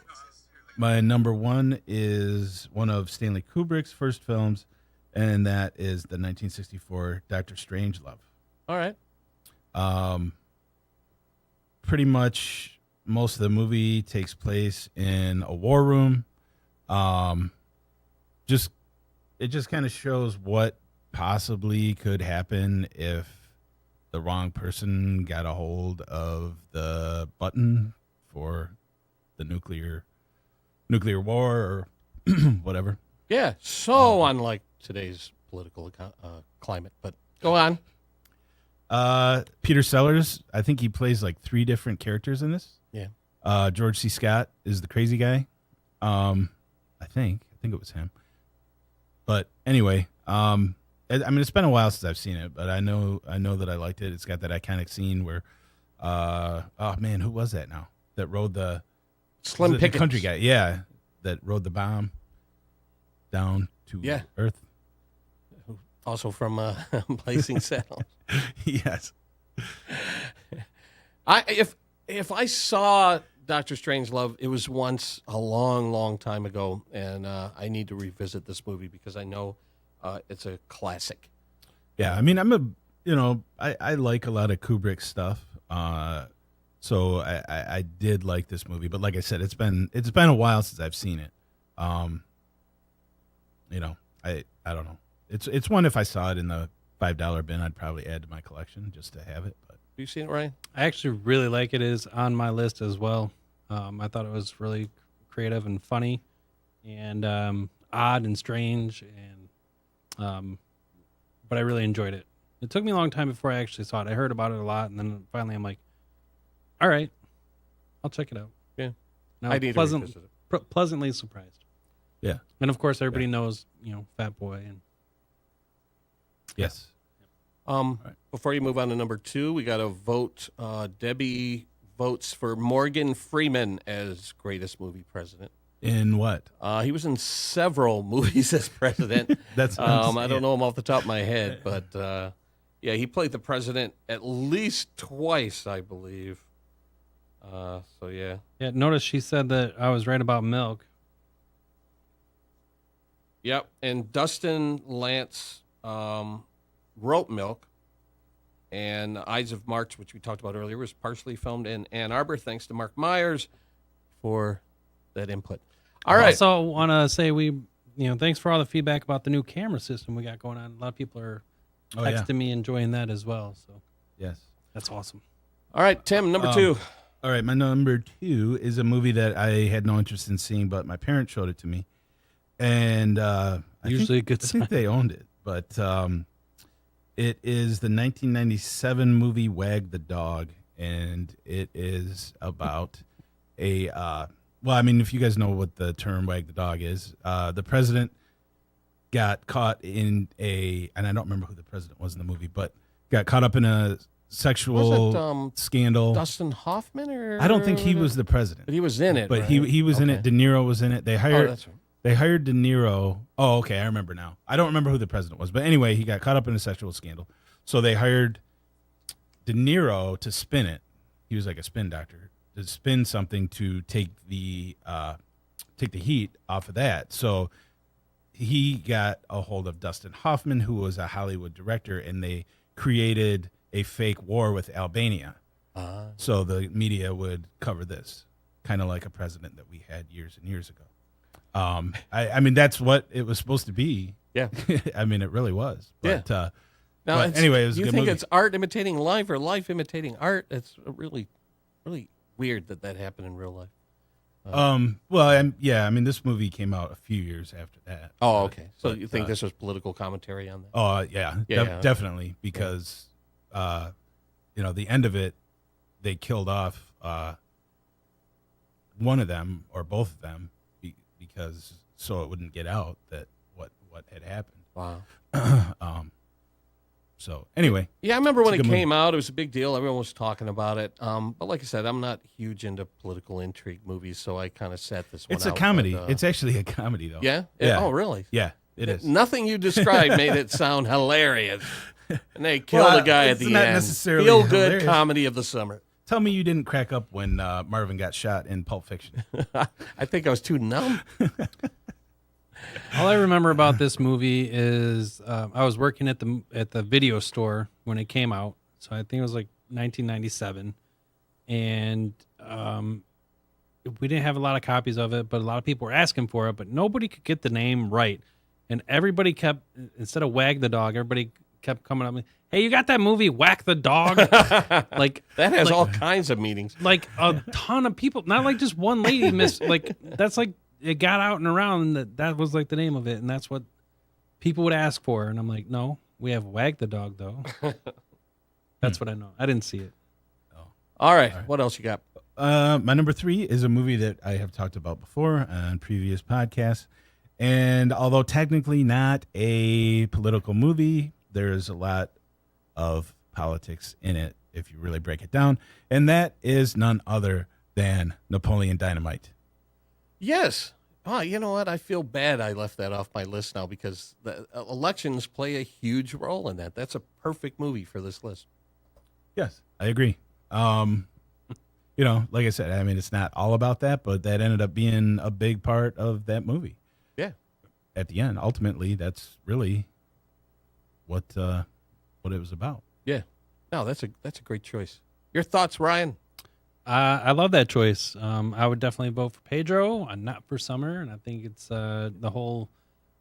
my number one is one of Stanley Kubrick's first films, and that is the 1964 Dr. Strangelove. All right. Pretty much most of the movie takes place in a war room. It just kind of shows what possibly could happen if the wrong person got a hold of the button for the nuclear war or whatever. Yeah, so unlike today's political climate, but go on. Peter Sellers, I think he plays like 3 different characters in this. Yeah. George C. Scott is the crazy guy. I think it was him. But anyway, I mean, it's been a while since I've seen it, but I know that I liked it. It's got that iconic scene where, oh man, who was that now? That rode the Slim the Pickens. country guy, yeah, that rode the bomb down to Earth. Also from Blazing Saddles. Yes. If I saw Doctor Strangelove, it was once a long, long time ago, and I need to revisit this movie because I know it's a classic. Yeah, I mean, I like a lot of Kubrick stuff, so I did like this movie. But like I said, it's been a while since I've seen it. I don't know. It's one, if I saw it in the $5 bin, I'd probably add to my collection just to have it. But have you seen it, Ryan? I actually really like it. It is on my list as well. I thought it was really creative and funny, and odd and strange, and but I really enjoyed it. It took me a long time before I actually saw it. I heard about it a lot, and then finally I'm like, all right, I'll check it out. Yeah, and I need to revisit it. Pleasantly surprised. Yeah, and of course everybody knows, Fat Boy and. Yes. Before you move on to number 2, we got to vote. Debbie votes for Morgan Freeman as greatest movie president. In what? He was in several movies as president. That's I don't know him off the top of my head, but yeah, he played the president at least twice, I believe. So yeah. Yeah. Notice she said that I was right about milk. Yep, and Dustin Lance wrote Milk, and Ides of March, which we talked about earlier, was partially filmed in Ann Arbor. Thanks to Mark Myers for that input. All right. I also want to say thanks for all the feedback about the new camera system we got going on. A lot of people are texting me enjoying that as well. So yes, that's awesome. All right, Tim, number 2. All right, my number 2 is a movie that I had no interest in seeing, but my parents showed it to me, and I think they owned it, but it is the 1997 movie Wag the Dog, and it is about well, I mean, if you guys know what the term Wag the Dog is, the president got caught in and I don't remember who the president was in the movie, but got caught up in a sexual scandal. Dustin Hoffman, or I don't think he was the president, but he was in it. But right? he was in it. De Niro was in it. They hired. That's right. They hired De Niro. Oh, okay, I remember now. I don't remember who the president was, but anyway, he got caught up in a sexual scandal. So they hired De Niro to spin it. He was like a spin doctor to spin something to take the heat off of that. So he got a hold of Dustin Hoffman, who was a Hollywood director, and they created a fake war with Albania. So the media would cover this, kind of like a president that we had years and years ago. I mean, that's what it was supposed to be. Yeah. I mean, it really was. But, Now, but anyway, it was a you good think movie. it's art imitating life or life imitating art? It's really, really weird that happened in real life. Well, yeah, I mean, this movie came out a few years after that. Oh, okay. So you think this was political commentary on that? Oh, yeah, definitely, because, the end of it, they killed off one of them or both of them because so it wouldn't get out that what had happened. Wow. So anyway, yeah, I remember when it came out, it was a big deal. Everyone was talking about it. But like I said, I'm not huge into political intrigue movies, so I kind of sat this one out. It's a comedy. It's actually a comedy, though. Yeah? Yeah. Oh, really? Yeah, it is. Nothing you described made it sound hilarious. And they killed the guy at the not end. necessarily Feel good hilarious. comedy of the summer. Tell me you didn't crack up when Marvin got shot in Pulp Fiction. I think I was too numb. All I remember about this movie is I was working at the video store when it came out. So I think it was like 1997. And we didn't have a lot of copies of it, but a lot of people were asking for it, but nobody could get the name right. And everybody kept, instead of Wag the Dog, everybody kept coming up with, hey, you got that movie Whack the Dog? Like that has all kinds of meanings. Like a ton of people, not like just one lady missed. Like that's like it got out and around that was like the name of it, and that's what people would ask for. And I'm like, no, we have Wag the Dog though. That's what I know. I didn't see it. All right, what else you got? My number 3 is a movie that I have talked about before on previous podcasts, And although technically not a political movie, there's a lot of politics in it if you really break it down. And that is none other than Napoleon Dynamite. Yes. Oh, you know what? I feel bad I left that off my list now because the elections play a huge role in that. That's a perfect movie for this list. Yes, I agree. Like I said, I mean, it's not all about that, but that ended up being a big part of that movie. Yeah. At the end, ultimately, that's really what it was about. Yeah. No, that's a great choice. Your thoughts, Ryan? I love that choice. I would definitely vote for Pedro, not for Summer, and I think it's the whole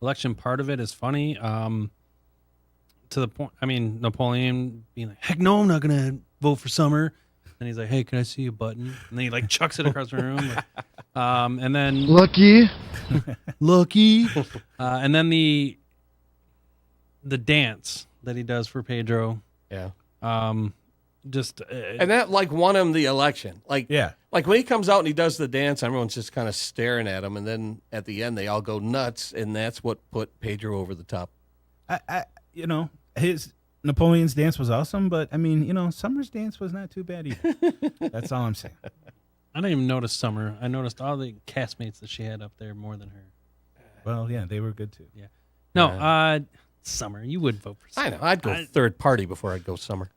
election part of it is funny. To the point, I mean, Napoleon being like, "Heck no, I'm not gonna vote for Summer," and he's like, "Hey, can I see a button?" And then he like chucks it across the room. And then lucky, and then the dance that he does for Pedro. Yeah. And that like won him the election. Like when he comes out and he does the dance, everyone's just kind of staring at him, and then at the end they all go nuts, and that's what put Pedro over the top. His Napoleon's dance was awesome, but I mean, Summer's dance was not too bad either. That's all I'm saying. I didn't even notice Summer. I noticed all the castmates that she had up there more than her. Well, yeah, they were good too. Yeah. No, Summer. You would vote for Summer. I know. I'd go third party before I'd go Summer.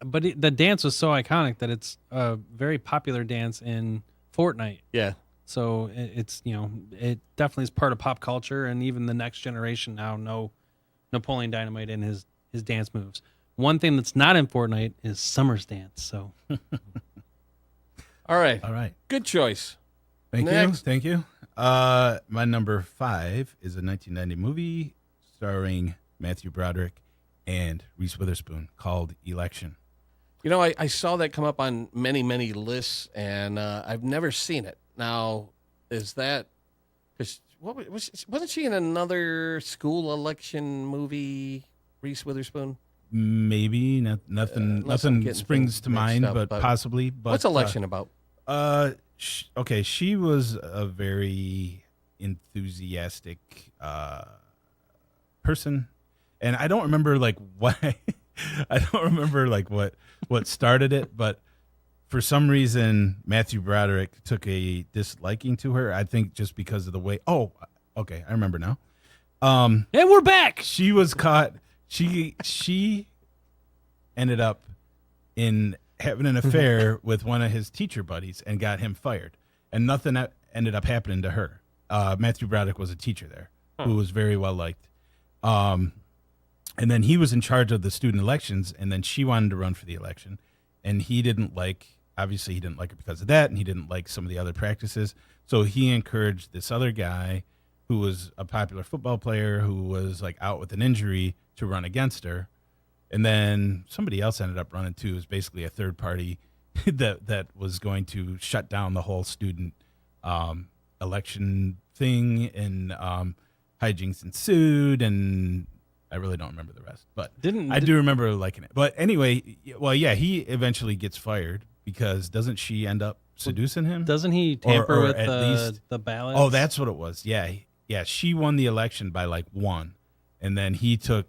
But the dance was so iconic that it's a very popular dance in Fortnite. Yeah. So it's, it definitely is part of pop culture, and even the next generation now know Napoleon Dynamite and his dance moves. One thing that's not in Fortnite is Summer's dance. So, all right, good choice. Thank you. My number 5 is a 1990 movie starring Matthew Broderick and Reese Witherspoon called Election. I saw that come up on many, many lists, and I've never seen it. Now, is that because wasn't she in another school election movie, Reese Witherspoon? Maybe nothing springs to mind, but possibly. But what's Election about? She was a very enthusiastic person, and I don't remember like why. I don't remember like what started it, but for some reason Matthew Broderick took a disliking to her. I think just because of the way. Oh, okay, I remember now. And we're back. She was caught. She ended up in having an affair with one of his teacher buddies and got him fired. And nothing ended up happening to her. Matthew Broderick was a teacher there who was very well liked. And then he was in charge of the student elections, and then she wanted to run for the election. And he didn't like her because of that, and he didn't like some of the other practices. So he encouraged this other guy who was a popular football player who was like out with an injury to run against her. And then somebody else ended up running too. It was basically a third party that was going to shut down the whole student election thing, and hijinks ensued, and I really don't remember the rest. But I do remember liking it. But anyway, well, yeah, he eventually gets fired because doesn't she end up seducing him? Doesn't he tamper with the ballots? Oh, that's what it was. Yeah. Yeah, she won the election by like 1, and then he threw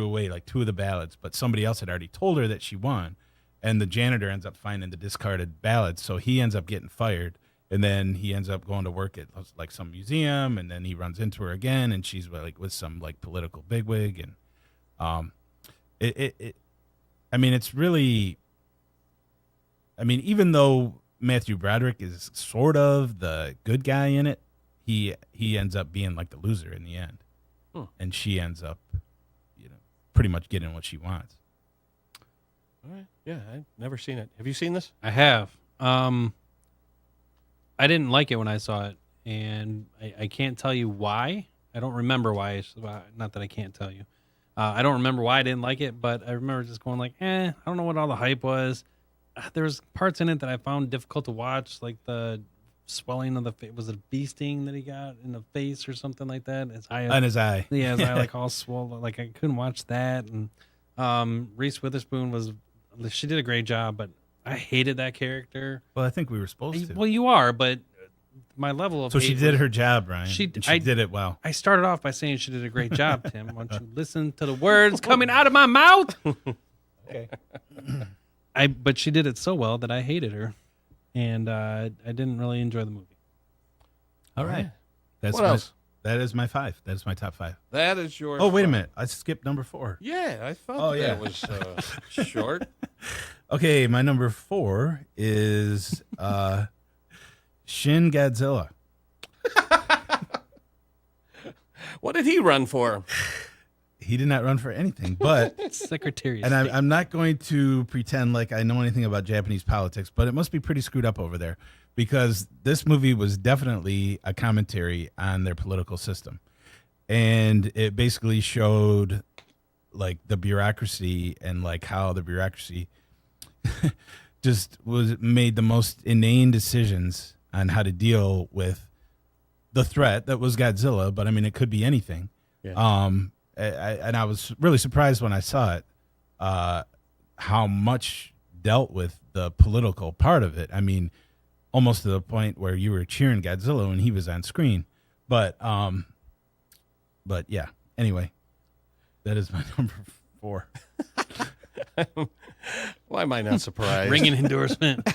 away like 2 of the ballots, but somebody else had already told her that she won, and the janitor ends up finding the discarded ballots, so he ends up getting fired, and then he ends up going to work at like some museum, and then he runs into her again, and she's like with some like political bigwig, and I mean, it's really, I mean, even though Matthew Broderick is sort of the good guy in it, he ends up being like the loser in the end, and she ends up, pretty much getting what she wants. All right. Yeah, I've never seen it. Have you seen this? I have. I didn't like it when I saw it, and I can't tell you why. I don't remember why. Not that I can't tell you. I don't remember why I didn't like it, but I remember just going like, I don't know what all the hype was. There's parts in it that I found difficult to watch, like the swelling of the face. Was it a bee sting that he got in the face or something like that? On his eye. Yeah, his eye like all swollen. Like I couldn't watch that. And Reese Witherspoon she did a great job, but I hated that character. Well, I think we were supposed to. Well, you are, but my level of So she hate did was- her job, Ryan. She and she did it well. I started off by saying she did a great job, Tim. Why don't you listen to the words coming out of my mouth? Okay. But she did it so well that I hated her, and I didn't really enjoy the movie. All right. That's What my, else? That is my 5. That is my top 5. That is your. Oh, wait a five. minute. I skipped number 4. Yeah, I thought Oh, yeah. that was short. Okay, my number 4 is Shin Godzilla. What did he run for? He did not run for anything, but Secretary. and I'm not going to pretend like I know anything about Japanese politics, but it must be pretty screwed up over there because this movie was definitely a commentary on their political system. And it basically showed like the bureaucracy and like how the bureaucracy just made the most inane decisions on how to deal with the threat that was Godzilla, but I mean it could be anything. Yeah. And I was really surprised when I saw it, how much dealt with the political part of it. I mean, almost to the point where you were cheering Godzilla when he was on screen. But yeah. Anyway, that is my number 4. Why am I not surprised? Ringing endorsement.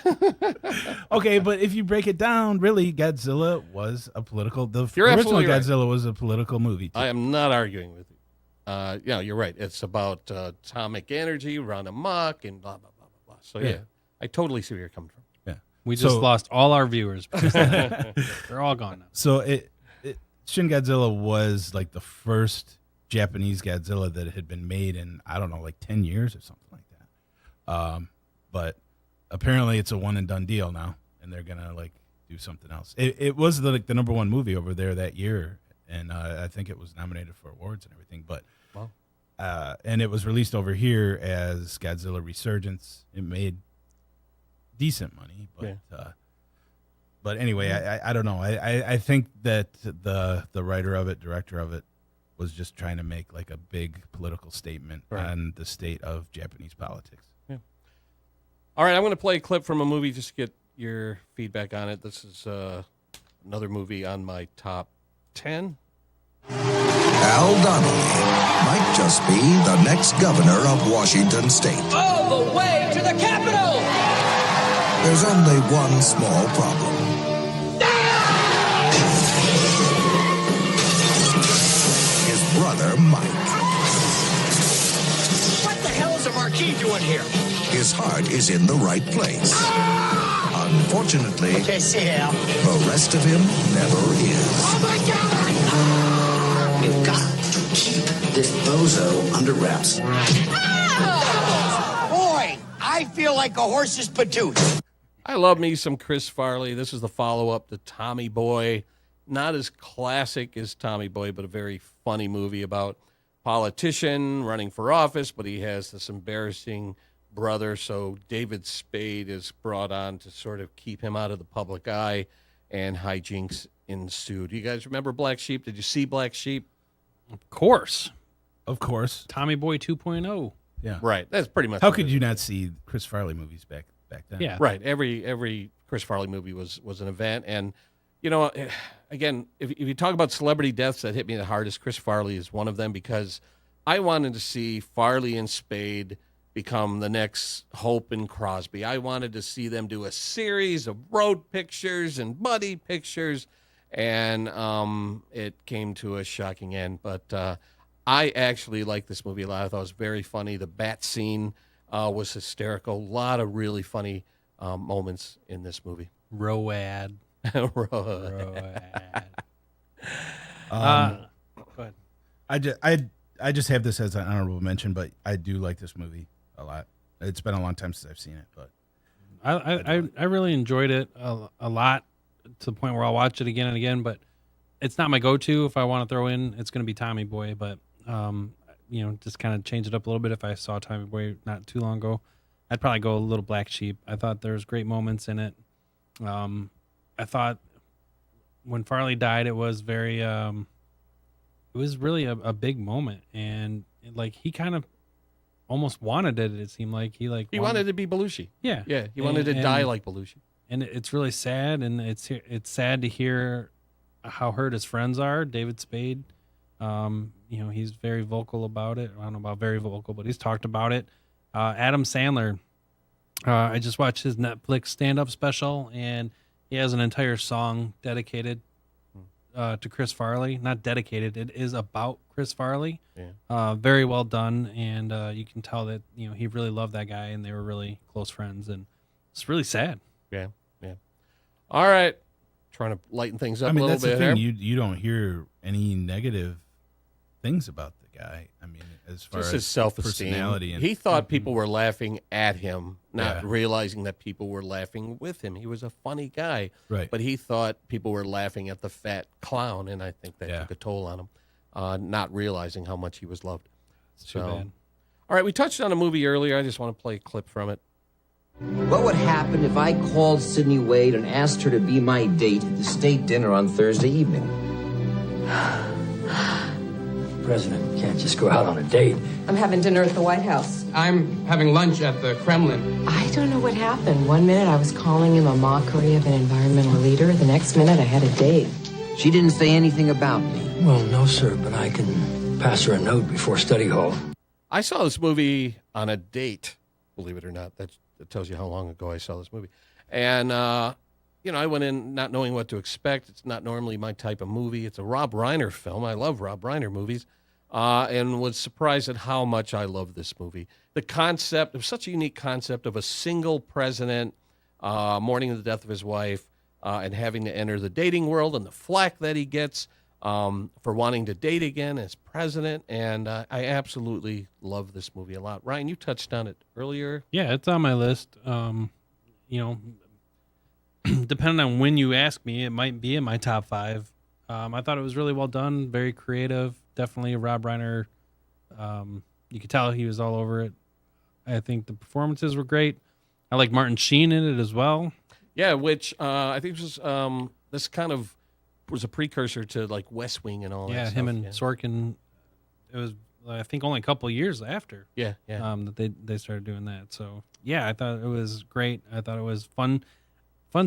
Okay, but if you break it down, really, Godzilla was a political. The You're original absolutely right. Godzilla was a political movie. Too. I am not arguing with you. Yeah, you're right. It's about atomic energy, run amok, and blah, blah, blah, blah, blah. So, yeah, I totally see where you're coming from. Yeah. We just lost all our viewers. Because they're all gone now. So Shin Godzilla was like the first Japanese Godzilla that had been made in, I don't know, like 10 years or something like that. But apparently it's a one and done deal now, and they're gonna like do something else. It was the number 1 movie over there that year, and I think it was nominated for awards and everything. But and it was released over here as Godzilla Resurgence. It made decent money, but but anyway, I don't know. I think that the writer of it, director of it, was just trying to make like a big political statement on the state of Japanese politics. Yeah. All right, I'm going to play a clip from a movie just to get your feedback on it. This is another movie on my top 10. Al Donnelly might just be the next governor of Washington State. All the way to the Capitol! There's only one small problem. His brother, Mike. What the hell is a marquee doing here? His heart is in the right place. Unfortunately, the rest of him never is. Oh my God! We've got to keep this bozo under wraps. Boy, I feel like a horse's patooth. I love me some Chris Farley. This is the follow-up to Tommy Boy. Not as classic as Tommy Boy, but a very funny movie about politician running for office, but he has this embarrassing brother, so David Spade is brought on to sort of keep him out of the public eye, and hijinks ensue. Do you guys remember Black Sheep? Did you see Black Sheep? Of course. Of course. Tommy Boy 2.0. Yeah. Right. That's pretty much How what could it you is. not see Chris Farley movies back then? Yeah. Right. Every Chris Farley movie was an event. And, you know, again, if you talk about celebrity deaths that hit me the hardest, Chris Farley is one of them because I wanted to see Farley and Spade become the next Hope and Crosby. I wanted to see them do a series of road pictures and buddy pictures, and it came to a shocking end. But I actually liked this movie a lot. I thought it was very funny. The bat scene was hysterical. A lot of really funny moments in this movie. Road. Road. Go ahead. I just have this as an honorable mention, but I do like this movie a lot. It's been a long time since I've seen it, but I really enjoyed it a lot to the point where I'll watch it again and again. But it's not my go-to. If I want to throw in, it's going to be Tommy Boy. But just kind of change it up a little bit. If I saw Tommy Boy not too long ago, I'd probably go a little Black Sheep. I thought there was great moments in it. I thought when Farley died, it was very. It was really a big moment, and like he kind of almost wanted it. It seemed like he wanted to be Belushi. Yeah, He wanted to die like Belushi. and it's really sad, and it's sad to hear how hurt his friends are. David Spade, he's very vocal about it. I don't know about very vocal, but he's talked about it. Adam Sandler, I just watched his Netflix stand-up special, and he has an entire song dedicated to Chris Farley. Not dedicated, it is about Chris Farley. Yeah. Very well done, and you can tell that he really loved that guy, and they were really close friends, and it's really sad. Yeah. All right, trying to lighten things up a little that's bit the thing. here. You don't hear any negative things about the guy. I mean, as far Just as his self-esteem. personality, and He thought people were laughing at him, not Yeah. realizing that people were laughing with him. He was a funny guy, Right. but he thought people were laughing at the fat clown, and I think that took a toll on him, not realizing how much he was loved. It's too bad. All right, we touched on a movie earlier. I just want to play a clip from it. What would happen if I called Sydney Wade and asked her to be my date at the state dinner on Thursday evening? President can't just go out on a date. I'm having dinner at the White House. I'm having lunch at the Kremlin. I don't know what happened. One minute I was calling him a mockery of an environmental leader. The next minute I had a date. She didn't say anything about me. Well, no, sir, but I can pass her a note before study hall. I saw this movie on a date, believe it or not. That tells you how long ago I saw this movie. And, I went in not knowing what to expect. It's not normally my type of movie. It's a Rob Reiner film. I love Rob Reiner movies. And was surprised at how much I love this movie. The concept, it was such a unique concept of a single president mourning the death of his wife and having to enter the dating world and the flack that he gets for wanting to date again as president. And I absolutely love this movie a lot. Ryan, you touched on it earlier. Yeah, it's on my list. Depending on when you ask me, it might be in my top 5. I thought it was really well done, very creative. Definitely Rob Reiner. You could tell he was all over it. I think the performances were great. I like Martin Sheen in it as well. Yeah, which I think was this kind of was a precursor to like West Wing and all that stuff. Him and Sorkin. It was, I think, only a couple of years after. Yeah. That they started doing that. So yeah, I thought it was great. I thought it was fun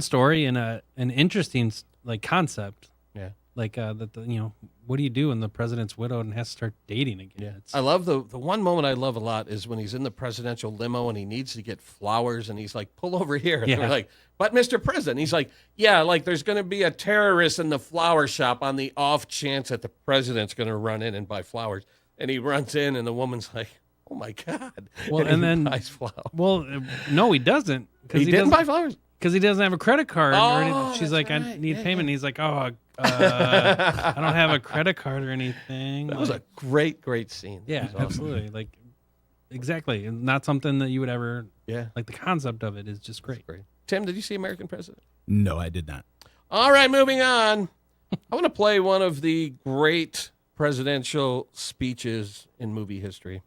story and an interesting like concept. Yeah. Like what do you do when the president's widowed and has to start dating again? Yeah. I love the one moment I love a lot is when he's in the presidential limo and he needs to get flowers and he's like, pull over here. And they're like, but Mr. President, he's like, yeah, like there's going to be a terrorist in the flower shop on the off chance that the president's going to run in and buy flowers. And he runs in and the woman's like, oh my God. Well, and then buys flowers. Well, no, he doesn't. He didn't buy flowers? Because he doesn't have a credit card. Oh, or anything. She's like, right. I need payment. And he's like, I don't have a credit card or anything. That was a great scene. Yeah, Awesome. absolutely. Like, exactly. Not something that you would ever. Yeah. Like the concept of it is just great. Tim, did you see American President? No, I did not. All right, moving on. I want to play one of the great presidential speeches in movie history.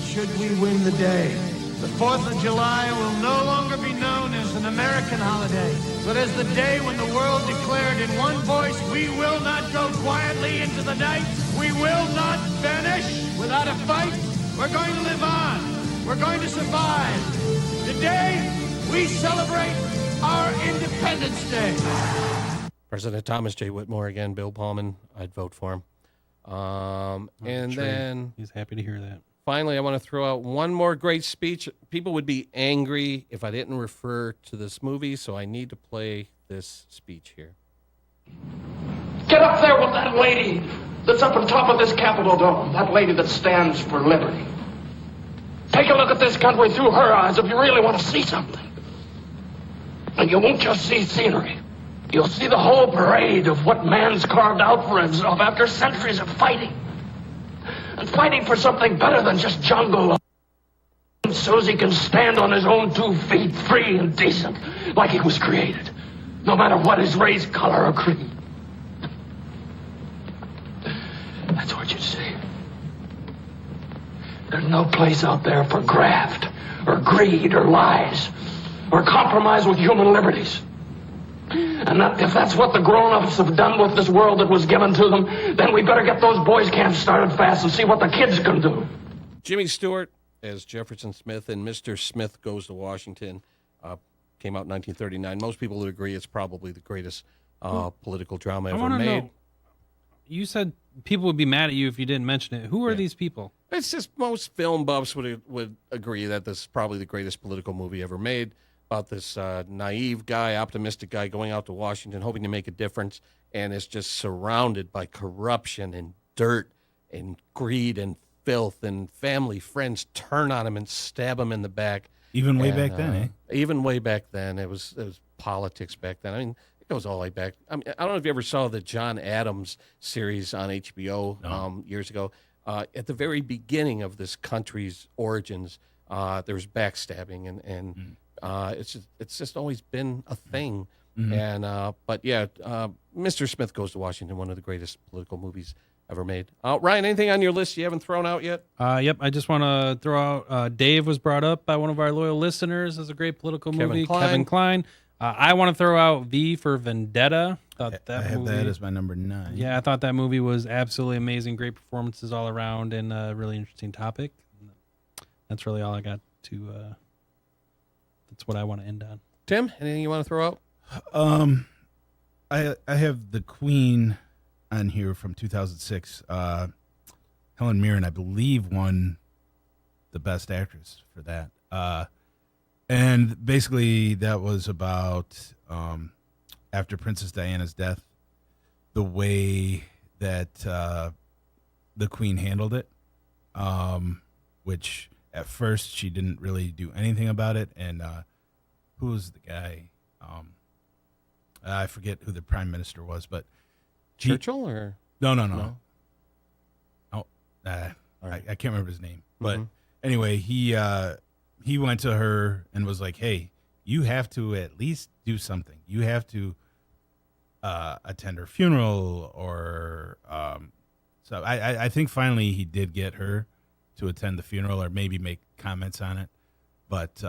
Should we win the day, the 4th of July will no longer be known as an American holiday, but as the day when the world declared in one voice, we will not go quietly into the night. We will not vanish without a fight. We're going to live on. We're going to survive. Today, we celebrate our Independence Day. President Thomas J. Whitmore again, Bill Pullman. I'd vote for him. And sure then he's happy to hear that. Finally, I want to throw out one more great speech. People would be angry if I didn't refer to this movie, so I need to play this speech here. Get up there with that lady that's up on top of this Capitol dome, that lady that stands for liberty. Take a look at this country through her eyes if you really want to see something. And you won't just see scenery. You'll see the whole parade of what man's carved out for himself after centuries of fighting. And fighting for something better than just jungle. So he can stand on his own 2 feet, free and decent, like he was created. No matter what his race, color, or creed. That's what you see. There's no place out there for graft, or greed, or lies, or compromise with human liberties. And if that's what the grown-ups have done with this world that was given to them, then we better get those boys' camps started fast and see what the kids can do. Jimmy Stewart as Jefferson Smith and Mr. Smith Goes to Washington. came out in 1939. Most people would agree it's probably the greatest political drama I ever want to made. know. You said people would be mad at you if you didn't mention it. Who are these people? It's just most film buffs would agree that this is probably the greatest political movie ever made, about this naive guy, optimistic guy going out to Washington hoping to make a difference, and is just surrounded by corruption and dirt and greed and filth, and family, friends turn on him and stab him in the back. Even way back then, eh? Even way back then. It was politics back then. I mean, it goes all the way back. I mean, I don't know if you ever saw the John Adams series on HBO years ago. At the very beginning of this country's origins, there was backstabbing, and it's just always been a thing. And but yeah, Mr. Smith Goes to Washington, one of the greatest political movies ever made. Ryan, anything on your list you haven't thrown out yet? Yep, I just want to throw out Dave was brought up by one of our loyal listeners as a great political movie. Kevin Kline. I want to throw out V for Vendetta. I have that as my number 9. Yeah, I thought that movie was absolutely amazing. Great performances all around, and a really interesting topic. That's really all I got to. That's what I want to end on. Tim, anything you want to throw out? I have The Queen on here from 2006. Helen Mirren, I believe, won the Best Actress for that. And basically, that was about after Princess Diana's death, the way that the Queen handled it, which at first she didn't really do anything about it. And who was the guy? I forget who the prime minister was, but Churchill or no. Oh, I can't remember his name. But anyway, he went to her and was like, "Hey, you have to at least do something. You have to attend her funeral." Or so I think finally he did get her to attend the funeral or maybe make comments on it. But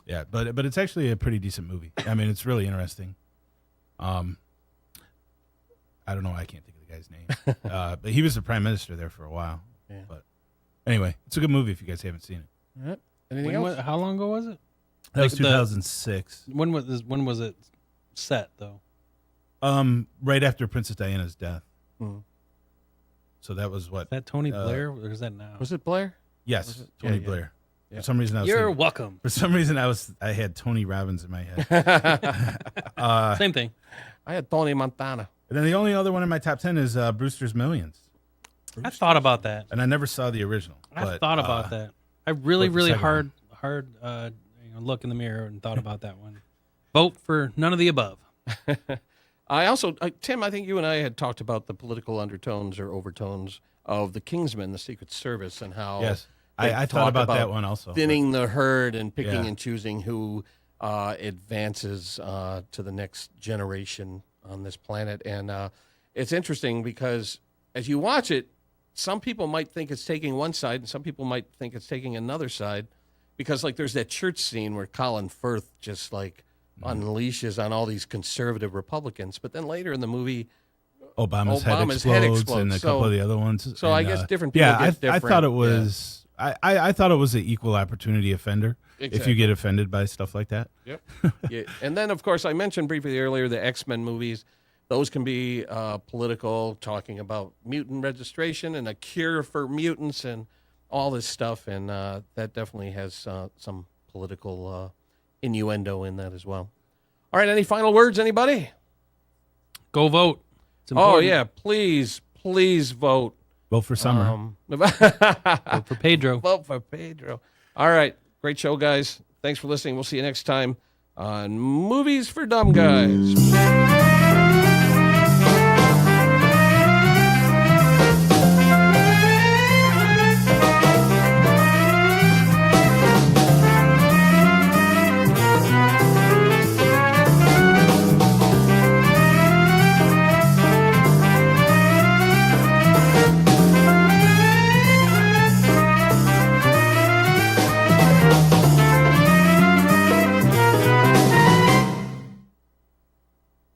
yeah, but it's actually a pretty decent movie. I mean, it's really interesting. I don't know. I can't think of the guy's name. But he was the prime minister there for a while. Yeah. But anyway, it's a good movie if you guys haven't seen it. Yep. Anything else? How long ago was it? That was 2006. When was it set though? Right after Princess Diana's death. Mm. So that was what? Is that Tony Blair or is that now? Was it Blair? Yes, Tony Blair. Yeah. For some reason, You're welcome. For some reason, I had Tony Robbins in my head. Same thing. I had Tony Montana. And then the only other one in my top 10 is Brewster's Millions. I thought about that, and I never saw the original. I thought about that. I really hard look in the mirror and thought about that one. Vote for none of the above. I also, Tim, I think you and I had talked about the political undertones or overtones of the Kingsmen, the Secret Service, and how I thought about that one also. Thinning the herd and picking and choosing who advances to the next generation on this planet. And it's interesting because as you watch it, some people might think it's taking one side and some people might think it's taking another side, because like there's that church scene where Colin Firth just like unleashes on all these conservative Republicans. But then later in the movie, Obama's head explodes and a couple of the other ones. So I guess different people get different. I thought it was I thought it was an equal opportunity offender. Exactly. If you get offended by stuff like that. Yep. Yeah. And then, of course, I mentioned briefly earlier the X-Men movies. Those can be political, talking about mutant registration and a cure for mutants and all this stuff. And that definitely has some political innuendo in that as well. All right. Any final words, anybody? Go vote. Oh, yeah. Please vote. Vote for Summer. Vote for Pedro. Vote for Pedro. All right. Great show, guys. Thanks for listening. We'll see you next time on Movies for Dumb Guys.